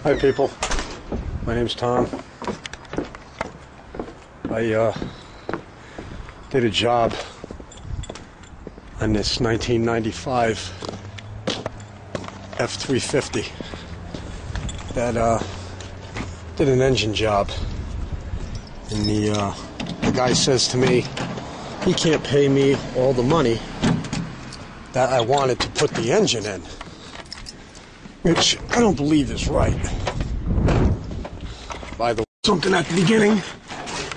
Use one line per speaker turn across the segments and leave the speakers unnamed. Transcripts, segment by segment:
Hi people, my name's Tom. I did a job on this 1995 F-350 that did an engine job, and the guy says to me he can't pay me all the money that I wanted to put the engine in, which I don't believe is right. By the way, something at the beginning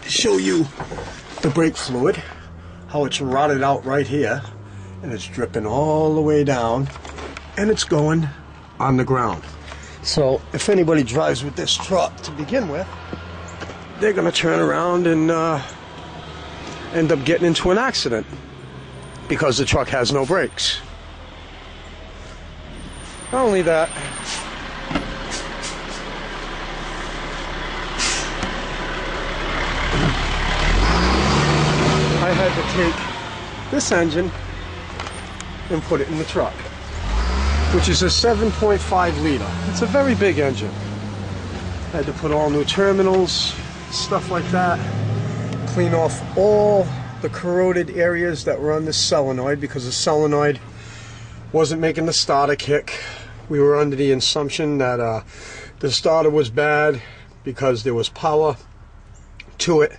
to show you the brake fluid, how it's rotted out right here, and it's dripping all the way down, and it's going on the ground. So if anybody drives with this truck to begin with, they're going to turn around and end up getting into an accident because the truck has no brakes. Not only that, I had to take this engine and put it in the truck, which is a 7.5 liter. It's a very big engine. I had to put all new terminals, stuff like that, clean off all the corroded areas that were on this solenoid because the solenoid wasn't making the starter kick. We were under the assumption that the starter was bad because there was power to it.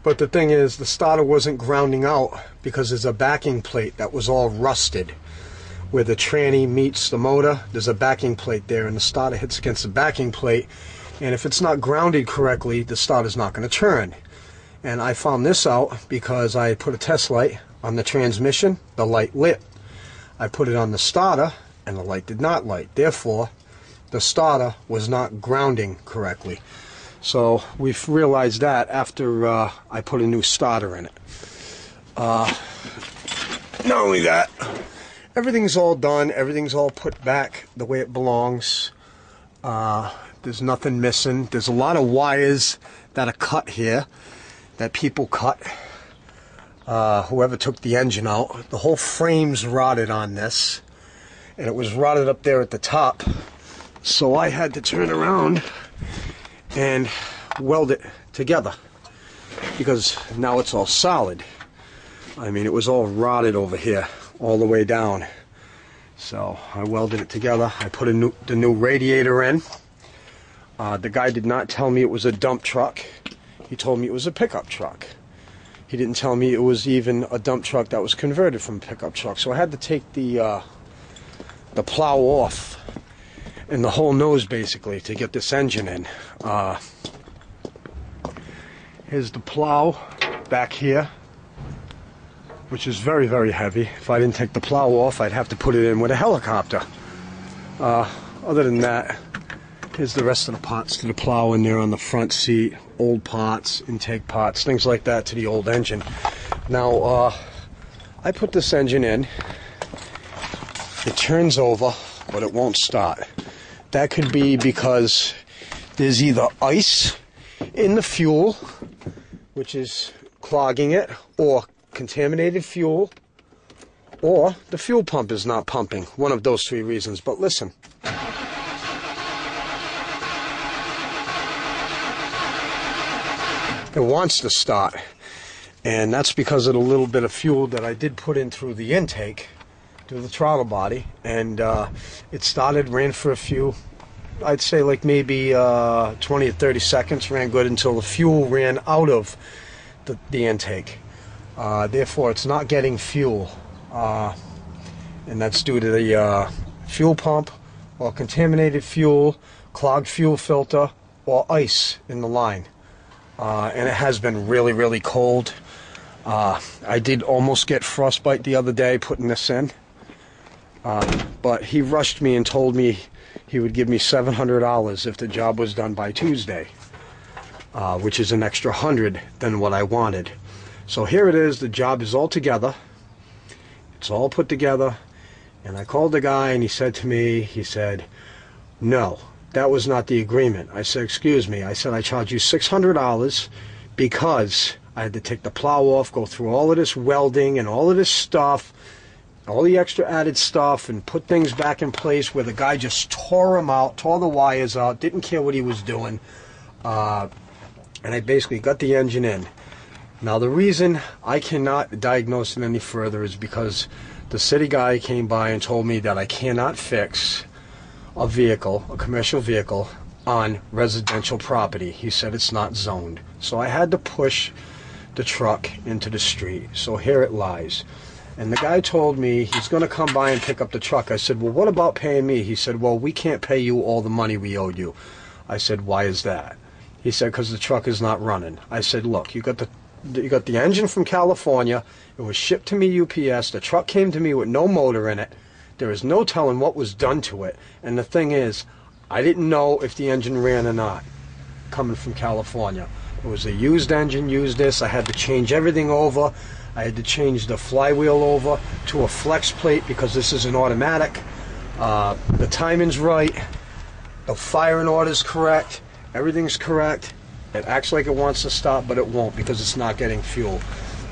But the thing is, the starter wasn't grounding out because there's a backing plate that was all rusted. Where the tranny meets the motor, there's a backing plate there, and the starter hits against the backing plate. And if it's not grounded correctly, the starter's not going to turn. And I found this out because I put a test light on the transmission, the light lit. I put it on the starter, and the light did not light. Therefore, the starter was not grounding correctly. So we've realized that after I put a new starter in it. Not only that, everything's all done. Everything's all put back the way it belongs. There's nothing missing. There's a lot of wires that are cut here that people cut. Whoever took the engine out. The whole frame's rotted on this. And it was rotted up there at the top. So I had to turn around and weld it together because now it's all solid. I mean, it was all rotted over here all the way down. So I welded it together. I put the new radiator in. The guy did not tell me it was a dump truck. He told me it was a pickup truck. He didn't tell me it was even a dump truck that was converted from a pickup truck. So I had to take the plow off and the whole nose basically to get this engine in. Here's the plow back here, which is very, very heavy. If I didn't take the plow off, I'd have to put it in with a helicopter. Other than that, here's the rest of the parts to the plow in there on the front seat, old parts, intake parts, things like that to the old engine. Now, I put this engine in. It turns over, but it won't start. That could be because there's either ice in the fuel, which is clogging it, or contaminated fuel, or the fuel pump is not pumping. One of those three reasons. But listen. It wants to start. And that's because of the little bit of fuel that I did put in through the intake, through the throttle body, and it started, ran for a few, I'd say like maybe 20 or 30 seconds, ran good until the fuel ran out of the intake. Therefore, it's not getting fuel, and that's due to the fuel pump, or contaminated fuel, clogged fuel filter, or ice in the line. And it has been really, really cold. I did almost get frostbite the other day putting this in. But he rushed me and told me he would give me $700 if the job was done by Tuesday, which is an extra $100 than what I wanted. So here it is. The job is all together. It's all put together. And I called the guy and he said to me, he said, no, that was not the agreement. I said, excuse me. I said, I charge you $600 because I had to take the plow off, go through all of this welding and all of this stuff all the extra added stuff and put things back in place where the guy just tore them out, tore the wires out, didn't care what he was doing. And I basically got the engine in. Now the reason I cannot diagnose it any further is because the city guy came by and told me that I cannot fix a vehicle, a commercial vehicle, on residential property. He said it's not zoned. So I had to push the truck into the street. So here it lies. And the guy told me he's going to come by and pick up the truck. I said, well, what about paying me? He said, well, we can't pay you all the money we owe you. I said, why is that? He said, because the truck is not running. I said, look, you got the engine from California. It was shipped to me UPS. The truck came to me with no motor in it. There is no telling what was done to it. And the thing is, I didn't know if the engine ran or not coming from California. It was a used engine, used this. I had to change everything over. I had to change the flywheel over to a flex plate because this is an automatic. The timing's right. The firing order's correct. Everything's correct. It acts like it wants to stop, but it won't because it's not getting fuel.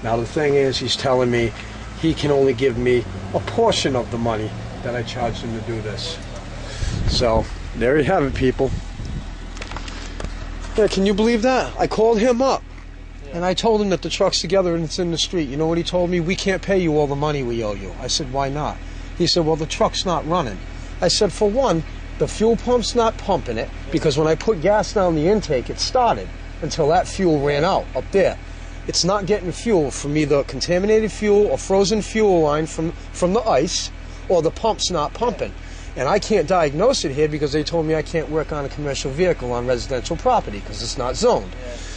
Now the thing is, he's telling me he can only give me a portion of the money that I charged him to do this. So there you have it, people. Yeah, can you believe that? I called him up. And I told him that the truck's together and it's in the street. You know what he told me? We can't pay you all the money we owe you. I said, why not? He said, well, the truck's not running. I said, for one, the fuel pump's not pumping it because when I put gas down the intake, it started until that fuel ran out up there. It's not getting fuel from either contaminated fuel or frozen fuel line from the ice, or the pump's not pumping. And I can't diagnose it here because they told me I can't work on a commercial vehicle on residential property because it's not zoned.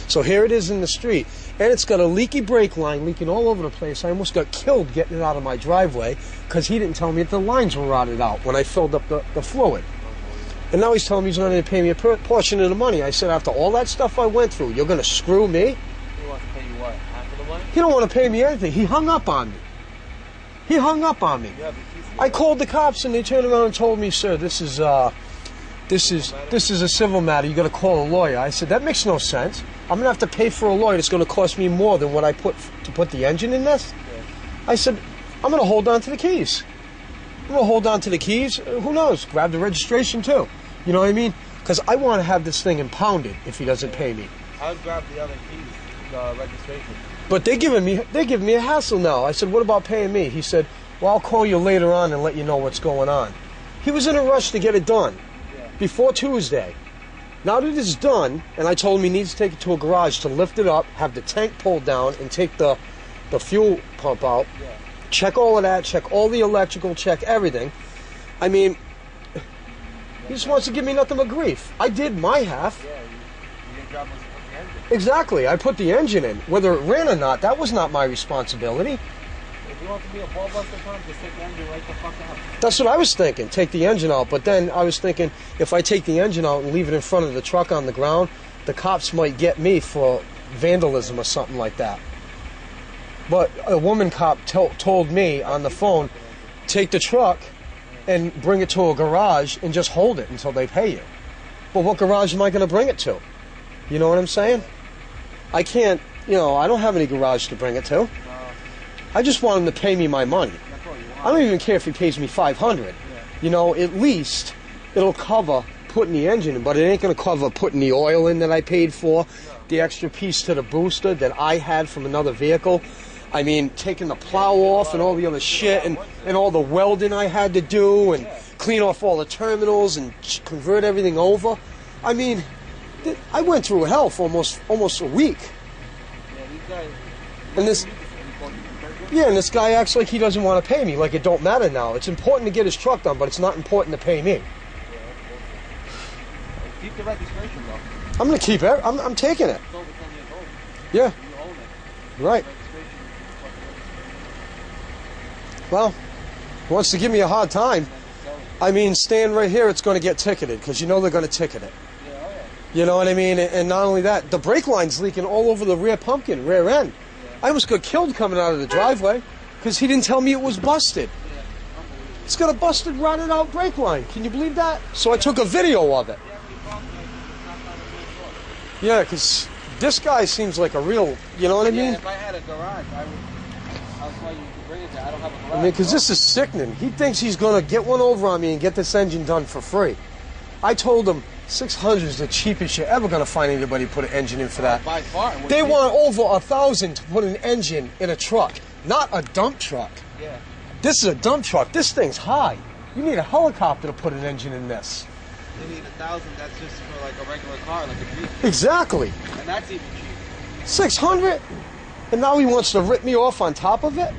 So here it is in the street, and it's got a leaky brake line leaking all over the place. I almost got killed getting it out of my driveway because he didn't tell me that the lines were rotted out when I filled up the fluid. And now he's telling me he's going to pay me a portion of the money. I said, after all that stuff I went through, you're going to screw me?
He wants to pay you what? Half of the money?
He don't want to pay me anything. He hung up on me. He hung up on me. I called the cops and they turned around and told me, sir, this is a civil matter. You got to call a lawyer. I said, that makes no sense. I'm going to have to pay for a lawyer. It's going to cost me more than what I put to put the engine in this. Yeah. I said, I'm going to hold on to the keys. I'm going to hold on to the keys. Who knows? Grab the registration too. You know what I mean? Because I want to have this thing impounded if he doesn't pay me.
I'll grab the other keys, the registration.
But they're giving me a hassle now. I said, what about paying me? He said, well, I'll call you later on and let you know what's going on. He was in a rush to get it done before Tuesday. Now that it's done, and I told him he needs to take it to a garage to lift it up, have the tank pulled down, and take the fuel pump out, check all of that, check all the electrical, check everything. I mean, he just wants to give me nothing but grief. I did my half.
Yeah, your job was to put the engine.
Exactly, I put the engine in. Whether it ran or not, that was not my responsibility.
If you want to be a ball buster firm, just take the engine right the fuck out.
That's what I was thinking, take the engine out. But then I was thinking, if I take the engine out and leave it in front of the truck on the ground, the cops might get me for vandalism or something like that. But a woman cop told me on the phone, take the truck and bring it to a garage and just hold it until they pay you. But what garage am I going to bring it to? You know what I'm saying? I can't, I don't have any garage to bring it to. I just want him to pay me my money. I don't even care if he pays me $500. At least it'll cover putting the engine in, but it ain't going to cover putting the oil in that I paid for, the extra piece to the booster that I had from another vehicle. I mean, taking the plow off and all the other shit and all the welding I had to do and clean off all the terminals and convert everything over. I mean, I went through hell for almost a week. And this guy acts like he doesn't want to pay me, like it don't matter now. It's important to get his truck done, but it's not important to pay me.
Keep the registration, though.
I'm going to keep it. I'm taking it.
It's over 10 years old.
Yeah.
You own it.
Right. Well, he wants to give me a hard time. I mean, stand right here, it's going to get ticketed, because they're going to ticket it. You know what I mean? And not only that, the brake line's leaking all over the rear end. I almost got killed coming out of the driveway because he didn't tell me it was busted. It's got a busted, rotted out brake line. Can you believe that? So I took a video of it. Yeah, because this guy seems like a real, you know what I mean?
If I had a garage, I'll tell you bring it there. I don't have a garage.
I mean, because this is sickening. He thinks he's going to get one over on me and get this engine done for free. I told him 600 is the cheapest you're ever going to find anybody put an engine in for that.
By far.
They want over 1,000 to put an engine in a truck, not a dump truck.
Yeah.
This is a dump truck. This thing's high. You need a helicopter to put an engine in this.
You need 1,000. That's just for like a regular car, like a Jeep.
Exactly.
And that's even cheap.
600? And now he wants to rip me off on top of it?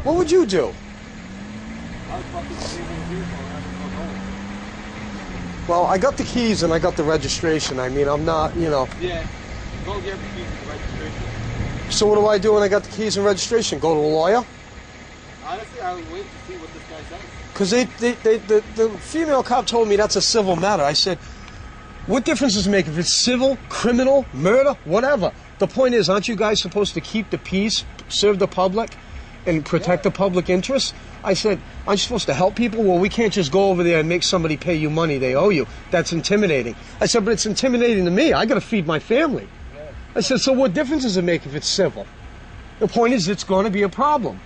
What would you do?
I would fucking save the vehicle and have it go home.
Well, I got the keys and I got the registration. I mean, I'm not, you know.
Yeah. Go get the keys and the registration.
So what do I do when I got the keys and registration? Go to a lawyer?
Honestly, I would wait to see what this guy says.
Because the female cop told me that's a civil matter. I said, what difference does it make if it's civil, criminal, murder, whatever? The point is, aren't you guys supposed to keep the peace, serve the public, and protect the public interest? I said, aren't you supposed to help people? Well, we can't just go over there and make somebody pay you money they owe you. That's intimidating. I said, but it's intimidating to me. I got to feed my family. I said, so what difference does it make if it's civil? The point is, it's going to be a problem.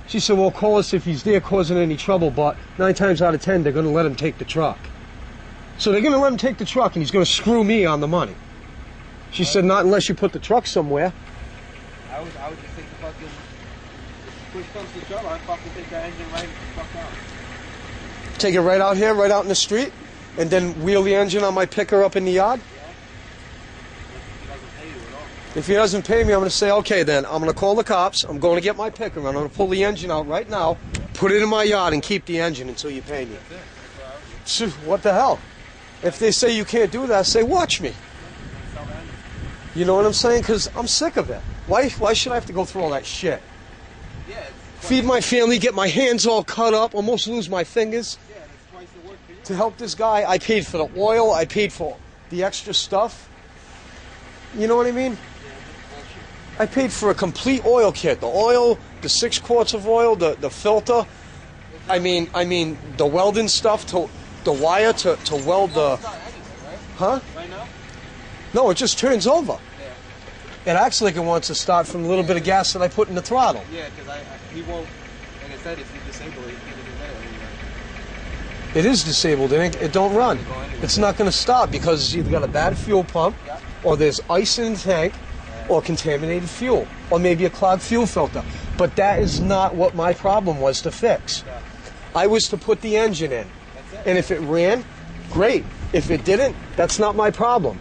She said, well, call us if he's there causing any trouble, but 9 times out of 10, they're going to let him take the truck. So they're going to let him take the truck, and he's going to screw me on the money. She said, not unless you put the truck somewhere.
I would just take the fucking, if push comes to shove, I'd fucking take that engine right the fuck out.
Take it right out here, right out in the street, and then wheel the engine on my picker up in the yard?
Yeah. If he doesn't pay you at all.
If he doesn't pay me, I'm going to say, okay, then, I'm going to call the cops, I'm going to get my picker, I'm going to pull the engine out right now, put it in my yard, and keep the engine until you pay me.
That's it. That's what I would do.
What the hell? If they say you can't do that, say, watch me.
Sell the engine.
You know what I'm saying? Because I'm sick of it. Why should I have to go through all that shit?
Yeah.
Feed my family, get my hands all cut up, almost lose my fingers.
Yeah, and it's twice the work for you.
To help this guy, I paid for the oil, I paid for the extra stuff. You know what I mean?
Yeah, that's bullshit.
I paid for a complete oil kit. The oil, the 6 quarts of oil, the filter. I mean the welding stuff, to the wire to weld the...
It's not anything, right?
Huh?
Right now?
No, it just turns over.
Yeah.
It acts like it wants to start from a little bit of gas that I put in the throttle.
Yeah, because he won't, like I said, if you disable it, he can't do that anymore.
It is disabled. It don't run. It's not going to stop because it's either got a bad fuel pump, or there's ice in the tank, or contaminated fuel, or maybe a clogged fuel filter. But that is not what my problem was to fix.
Yeah.
I was to put the engine in.
That's it.
And if it ran, great. If it didn't, that's not my problem.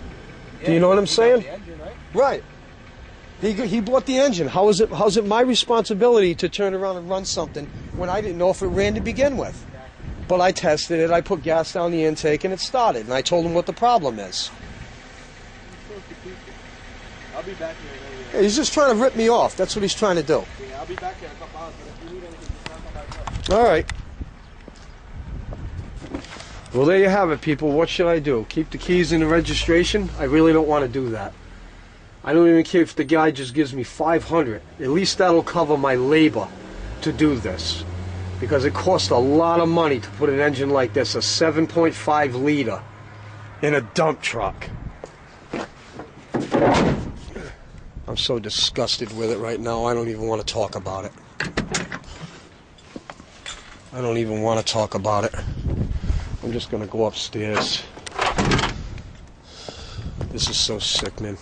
Yeah,
Do you know what I'm
you got
saying?
the engine, right?
Right. He bought the engine. How's it my responsibility to turn around and run something when I didn't know if it ran to begin with?
Exactly.
But I tested it, I put gas down the intake, and it started. And I told him what the problem is.
I'll be back here.
Hey, he's just trying to rip me off. That's what he's trying to do.
Yeah, I'll be back here in a couple hours, but if you need anything, just come back up.
All right. Well, there you have it, people. What should I do? Keep the keys in the registration? I really don't want to do that. I don't even care if the guy just gives me $500. At least that'll cover my labor to do this. Because it costs a lot of money to put an engine like this, a 7.5 liter, in a dump truck. I'm so disgusted with it right now, I don't even want to talk about it. I don't even want to talk about it. I'm just going to go upstairs. This is so sickening.